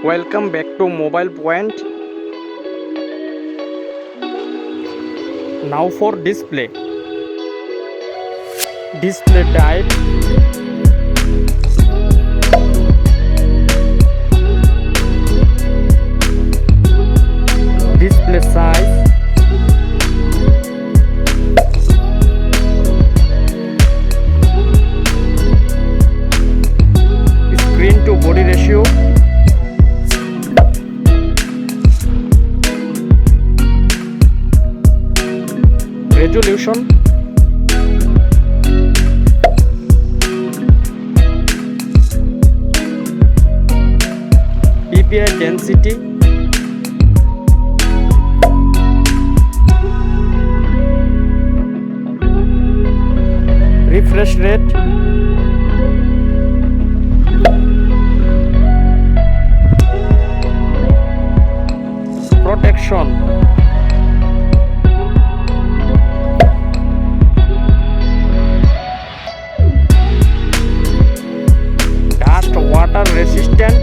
Welcome back to Mobile Point. Now for display. Display type. Display size. Screen to body ratio. Resolution. PPI density. Refresh rate. Protection. Water resistant.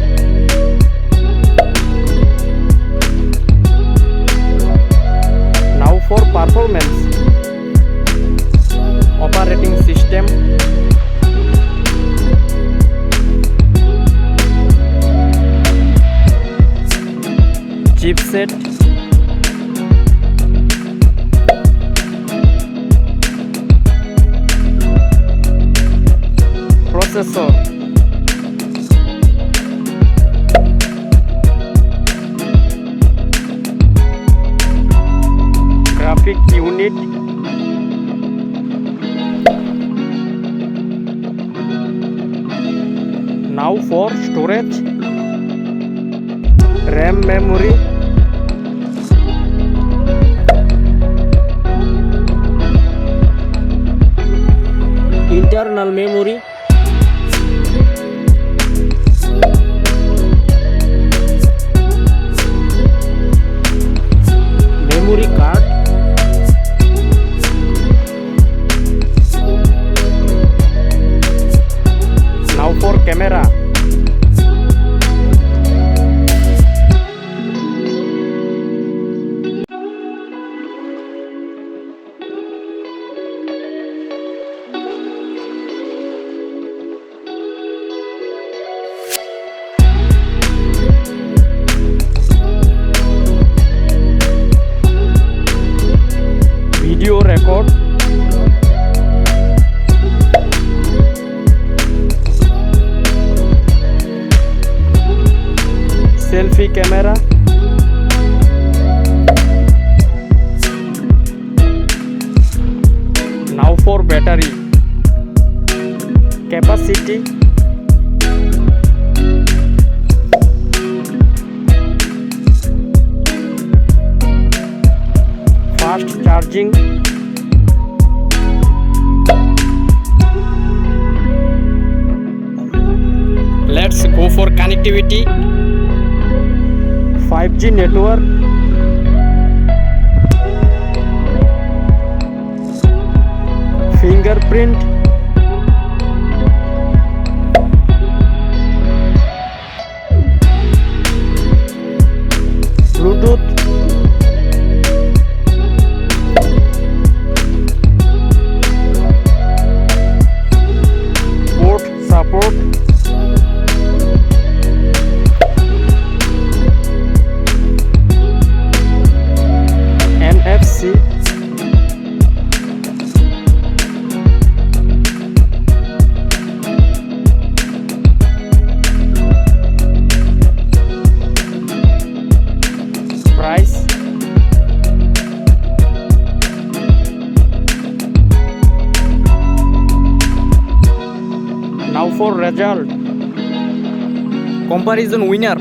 Now for performance. Operating system. Chipset. Processor. Graphic unit. Now for storage. RAM memory. Internal memory. Memory card. Now for camera. Video record. Selfie camera. Now for battery capacity. Fast charging. Let's go for connectivity. 5G network. Fingerprint. Bluetooth. Port support. NFC. Price. Now for result. Comparison winner.